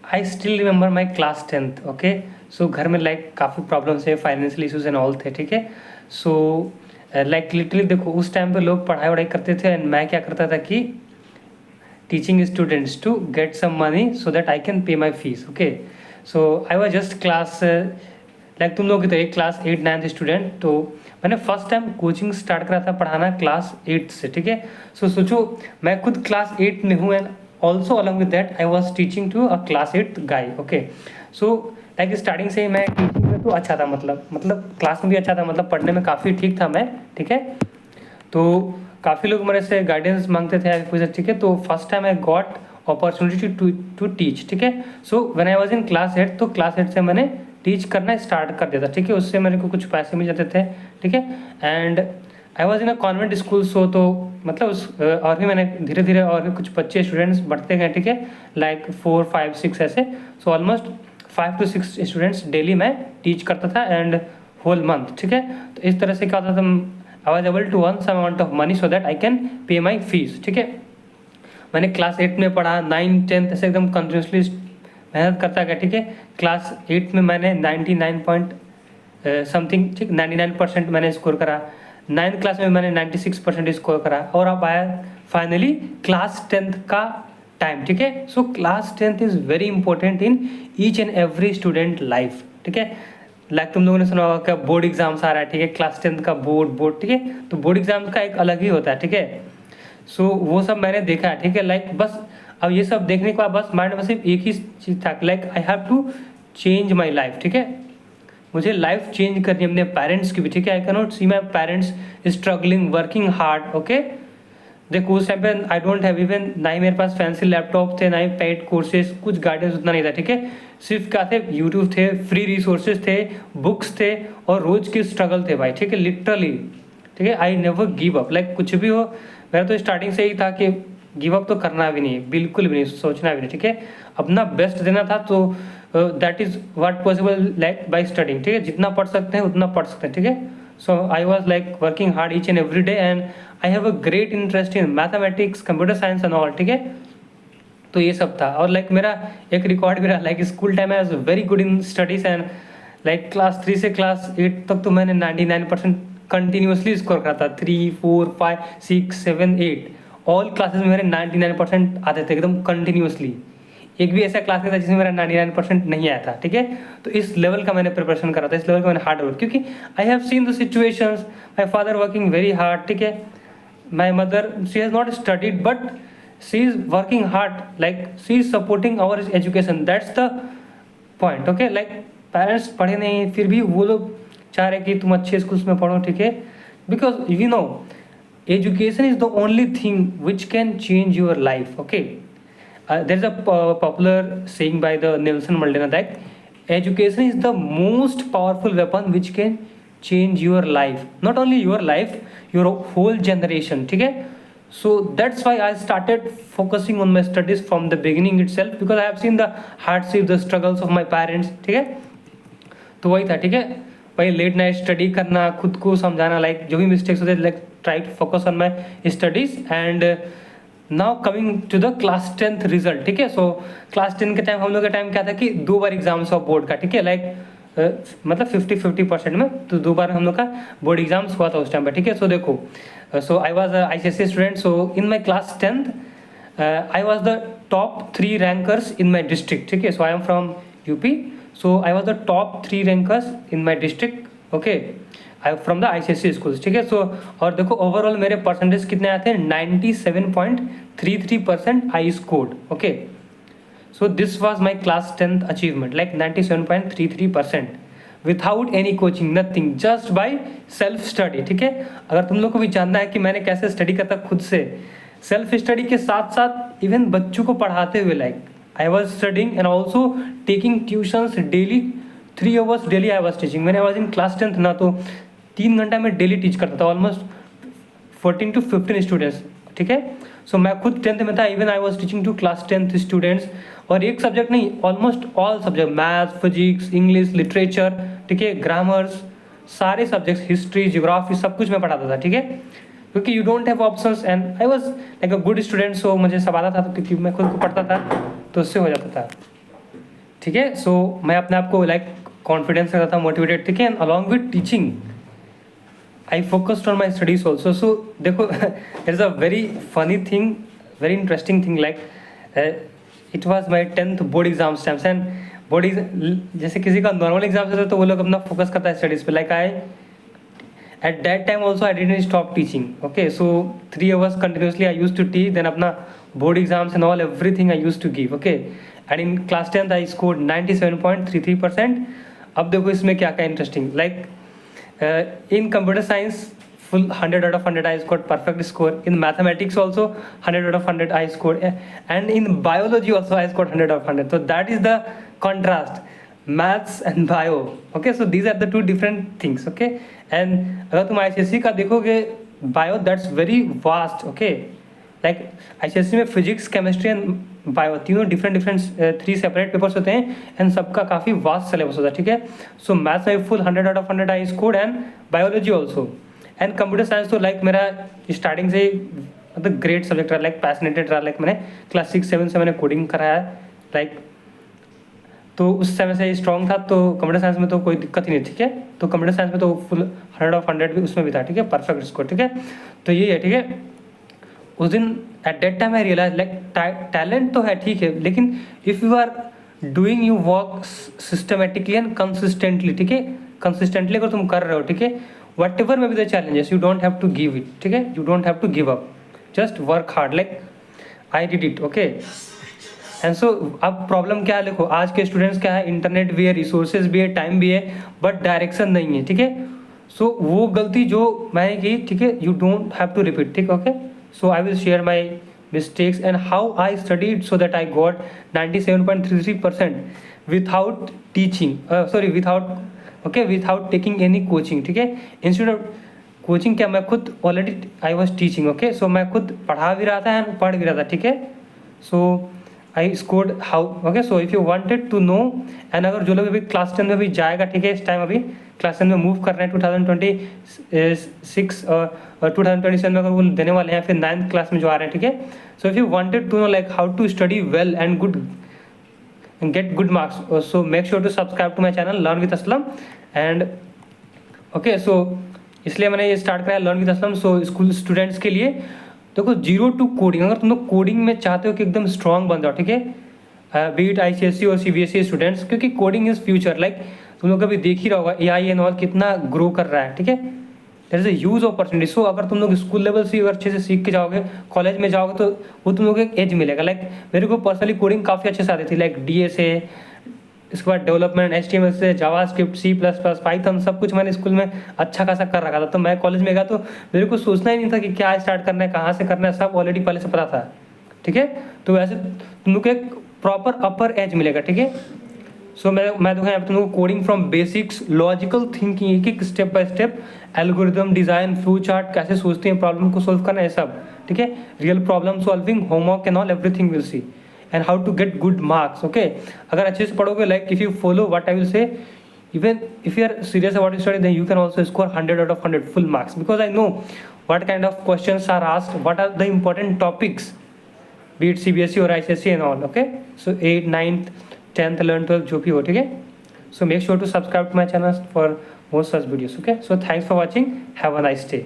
I still remember my class 10th। Okay, so घर में like काफ़ी प्रॉब्लम्स है, फाइनेंशियल इश्यूज एंड ऑल थे, ठीक है। सो लाइक लिटरली देखो उस टाइम पे लोग पढ़ाई वढ़ाई करते थे एंड मैं क्या करता था कि teaching students to get some money so that I can pay my fees. Okay, so I was just class like तुम लोग की तरह क्लास 8 9 स्टूडेंट। तो मैंने फर्स्ट टाइम कोचिंग स्टार्ट करा था पढ़ाना क्लास 8 से, ठीक है। सो सोचो मैं खुद क्लास 8 में हूँ and also along with that I was teaching to a class 8 guy. Okay, so like starting से ही मैं टीचिंग में तो अच्छा था, मतलब क्लास में भी अच्छा था, मतलब पढ़ने में काफ़ी ठीक था मैं, ठीक है। तो काफ़ी लोग मेरे से गाइडेंस मांगते थे कुछ, ठीक है। तो first time I got opportunity to teach, ठीक है। So when I was in class 8, तो क्लास 8 से मैंने टीच करना स्टार्ट कर दिया था, ठीक है। उससे मेरे को कुछ पैसे मिल जाते थे, ठीक है। And I was in a convent school, so तो मतलब और भी मैंने धीरे धीरे और भी कुछ बच्चे स्टूडेंट्स बढ़ते गए, ठीक है। लाइक 4 5 6 ऐसे, so almost 5 to 6 students daily मैं टीच करता था एंड होल मंथ, ठीक है। तो इस तरह से क्या होता था, I was able to earn some amount of money so that I can pay my fees, ठीक है। मैंने क्लास 8 में पढ़ा, 9 10 ऐसे एकदम कंटिन्यूसली मेहनत करता गया, ठीक है। क्लास 8 में मैंने 99 पॉइंट समथिंग, ठीक, 99% मैंने स्कोर करा। 9th क्लास में मैंने 96% स्कोर करा और अब आया फाइनली क्लास 10th का टाइम, ठीक है। So class 10th is very important in each and every student life, ठीक है। लाइक तुम लोगों ने सुना होगा क्या बोर्ड एग्जाम्स आ रहा है, ठीक है। क्लास 10th का बोर्ड, ठीक है। तो बोर्ड एग्जाम्स का एक अलग ही होता है, ठीक है। सो वो सब मैंने देखा है, ठीक है। लाइक बस अब ये सब देखने के बाद बस माइंड में सिर्फ एक ही चीज़ था, like I have to change my life, ठीक है। मुझे लाइफ चेंज करनी है अपने पेरेंट्स की भी, ठीक है। I can not see my parents struggling working hard. Okay, देखो उस टाइम पे आई डोंट हैव इवन, ना ही मेरे पास फैंसी लैपटॉप थे, ना ही पेड कोर्सेज, कुछ गाइडेंस उतना नहीं था, ठीक है। सिर्फ क्या थे, यूट्यूब थे, फ्री रिसोर्सेज थे, बुक्स थे और रोज की स्ट्रगल थे भाई, ठीक है, लिटरली, ठीक है। I never give up, like कुछ भी हो मेरा तो स्टार्टिंग से ही था कि गिव अप तो करना भी नहीं, बिल्कुल भी नहीं, सोचना भी नहीं, ठीक है। अपना बेस्ट देना था, तो that is what possible like by studying, ठीक है। जितना पढ़ सकते हैं उतना पढ़ सकते हैं, ठीक है। So I was like working hard each and every day and I have a great interest in mathematics, computer science and all, ठीक है। तो ये सब था और लाइक मेरा एक रिकॉर्ड भी रहा, like school time I was very good in studies and like class 3 से क्लास 8 तक तो मैंने 99% कंटिन्यूसली स्कोर करा था। 3 4 5 6 7 8 ऑल क्लासेस में मेरे 99% आते थे एकदम कंटिन्यूसली। एक भी ऐसा क्लास नहीं था जिसमें मेरा 99% नहीं आया था, ठीक है। तो इस लेवल का मैंने प्रिपरेशन करा था, इस लेवल का मैंने हार्ड वर्क, क्योंकि I have seen the situations, my father working very hard, ठीक है। My mother she has not studied but she is working hard, like she is supporting our education, that's the point, okay। like parents पढ़े नहीं फिर भी वो लोग चाह रहे कि तुम अच्छे स्कूल्स में पढ़ो, ठीक है। Because you know education is the only thing which can change your life, okay. There is a popular saying by the Nelson Mandela that education is the most powerful weapon which can change your life, not only your life, your whole generation, ठीक है। So that's why I started focusing on my studies from the beginning itself, because I have seen the hardship, the struggles of my parents, ठीक है। तो वही था, ठीक है। भाई लेट नाइट स्टडी करना, खुद को समझाना, लाइक जो भी मिस्टेक्स होते like try to focus on my studies and now coming to the class 10th result, ठीक है। सो क्लास 10 के टाइम हम लोग का टाइम क्या था कि 2 बार एग्जाम्स ऑफ बोर्ड का, ठीक है। लाइक मतलब 50-50% में, तो 2 बार हम लोग का बोर्ड एग्जाम्स हुआ था उस टाइम पर, ठीक है। सो देखो, so I was a ICSE student, so in my class 10th I was the top 3 rankers in my district, ठीक है। so I am from UP, so I was the top 3 rankers in my district, okay। I from the ICSE schools, ठीक है। so और देखो overall मेरे percentage कितने आते हैं, 97.33% I scored, okay। so this was my class 10th achievement, like 97.33% without any coaching, nothing, just by self study, ठीक है। अगर तुम लोग को भी जानना है कि मैंने कैसे स्टडी करता खुद से, सेल्फ स्टडी के साथ साथ इवन बच्चों को पढ़ाते हुए, like I was studying and also taking tuitions daily, 3 hours daily I was teaching. मैंने वॉज इन क्लास 10th ना, तो 3 घंटा में डेली टीच करता था, ऑलमोस्ट 14 to 15 स्टूडेंट्स, ठीक है। सो मैं खुद 10th में था, even I was teaching to class 10th students, और एक सब्जेक्ट नहीं, almost all subject, math, physics, English, literature, ठीक है, ग्रामर्स, सारे सब्जेक्ट्स, हिस्ट्री, ज्योग्राफी, सब कुछ मैं पढ़ाता था, ठीक है। क्योंकि you don't have options and I was like a good student, so मुझे सब आता था, तो क्योंकि मैं खुद को पढ़ता था तो उससे हो जाता था। ठीक है। सो मैं अपने आप को लाइक कॉन्फिडेंस रखता था, मोटिवेटेड, ठीक है। And along with teaching I focused on my studies also. So देखो it is a very funny thing, very interesting thing, like it was my 10th board exams times. And board जैसे किसी का normal exams होता है तो वो लोग अपना फोकस करता है स्टडीज़ पे, like I at that time also I didn't stop teaching. Okay, so 3 hours continuously I used to teach, then apna board exams and all everything I used to give. Okay, and in class 10th I scored 97.33%. अब देखो इसमें क्या क्या interesting, like in computer science full 100 out of 100 I scored perfect score. In mathematics also 100 out of 100 I scored, and in biology also I scored 100 out of 100. So that is the contrast, maths and bio. Okay, so these are the two different things. Okay, and अगर तुम ICSE का देखोगे bio, that's very vast. Okay, like ICSE में physics, chemistry and bio तीनों different 3 separate papers होते हैं, and सबका काफ़ी वास्ट सिलेबस होता है, ठीक है। सो मैथ्स में full 100 out of 100 I scored, and biology also, and computer science तो लाइक मेरा स्टार्टिंग से मतलब ग्रेट सब्जेक्ट रहा, लाइक पैशनेटेड रहा, लाइक मैंने क्लास 6-7 से मैंने कोडिंग कराया है, लाइक तो उस समय से स्ट्रॉन्ग था, तो कंप्यूटर साइंस में तो कोई दिक्कत ही नहीं, ठीक है। तो कंप्यूटर साइंस में तो फुल 100 of 100 भी उसमें भी था, ठीक है, परफेक्ट स्कोर, ठीक है। तो ये है, ठीक है। उस दिन at that time I realise like talent तो है, ठीक है, लेकिन if you are doing you work systematically and consistently, ठीक है, कंसिस्टेंटली अगर तुम कर रहे हो, ठीक है, whatever may be the challenges, you don't have to give it, ठीक है, you don't have to give up, just work hard, like I did it. Okay, and so अब प्रॉब्लम क्या है, देखो आज के स्टूडेंट्स क्या है, इंटरनेट भी है, रिसोर्सेज भी है, टाइम भी है, बट डायरेक्शन नहीं है, ठीक है। सो वो गलती जो मैंने की, ठीक है, you don't have to repeat, ठीक, okay. So I will share my mistakes and how I studied so that I got 97.33% without teaching, without taking any coaching, ठीक है। इंस्टेड ऑफ कोचिंग क्या, मैं खुद already I was teaching, okay. So मैं खुद पढ़ा भी रहा था एंड पढ़ भी रहा था, ठीक है। So I scored how, okay. So if you wanted to know, and अगर जो लोग अभी क्लास 10 में भी जाएगा, ठीक है, इस टाइम अभी क्लास 10 में मूव कर रहे हैं 2026 और 2027 में अगर वो देने वाले हैं, फिर 9th क्लास में जो आ रहे हैं, ठीक है। So if you wanted to know like how to study well and good get good marks, so make sure to subscribe to my channel learn with Aslam. And okay, so इसलिए मैंने ये start कराया learn with Aslam. So school students के लिए देखो, 0 to coding, अगर तुम लोग कोडिंग में चाहते हो कि एकदम स्ट्रॉन्ग बन जाओ, ठीक है, बी इट ICSE और CBSE स्टूडेंट्स, क्योंकि कोडिंग इज फ्यूचर, लाइक तुम लोग कभी देख ही रहा होगा AI एंड ऑल कितना ग्रो कर रहा है, ठीक है, there is a huge opportunity. So अगर तुम लोग स्कूल लेवल से अगर अच्छे से सीख के जाओगे, कॉलेज में जाओगे, तो वो तुम लोग एक एज मिलेगा। लाइक मेरे को पर्सनली कोडिंग काफ़ी अच्छे से आती थी, लाइक DA से, इसके बाद डेवलपमेंट HTML से, जावास्क्रिप्ट, C++, पाइथन, सब कुछ मैंने स्कूल में अच्छा खासा कर रखा था। तो मैं कॉलेज में गया तो मेरे को सोचना ही नहीं था कि क्या स्टार्ट करना है, कहाँ से करना है, सब ऑलरेडी पहले से पता था, ठीक है। तो वैसे तुम लोग को एक प्रॉपर अपर एज मिलेगा, ठीक है। सो मैं दूंगा तुम लोग coding from basics, logical thinking, एक step by step, algorithm design, flow chart, कैसे सोचते हैं प्रॉब्लम को सोल्व करना है, सब, ठीक है, real problem solving, homework and all everything will see, and how to get good marks, okay. अगर अच्छे से पढ़ोगे, like if you follow what I will say, even if you are serious about your study, then you can also score 100 out of 100 full marks, because I know what kind of questions are asked, what are the important topics, be it CBSE or ICSE and all, okay। So 8th, 9th, 10th, 11th, 12th जो भी हो, ठीक है। So make sure to subscribe to my channel for more such videos, okay। So thanks for watching, have a nice day।